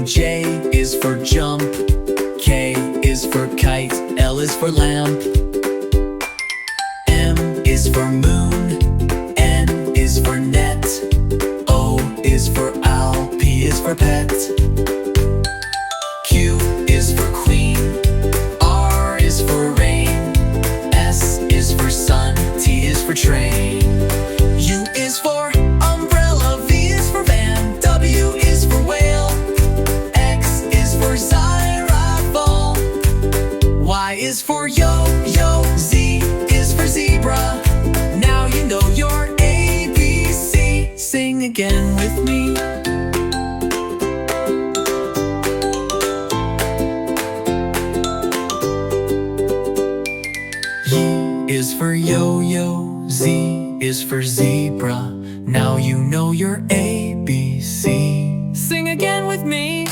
J is for jump, K is for kite, L is for lamp, M is for moon, N is for net, O is for owl, P is for pet, Q is for queen, R is for rain, S is for sun, T is for train, U is for umbrella, V is for van, W is for whale, X is for xylophone, Y is for yo-yo, Z is for zebra. Now you know your ABC. Sing again with me. Y is for yo-yo, Z is for zebra. Now you know your ABC. Sing again with me.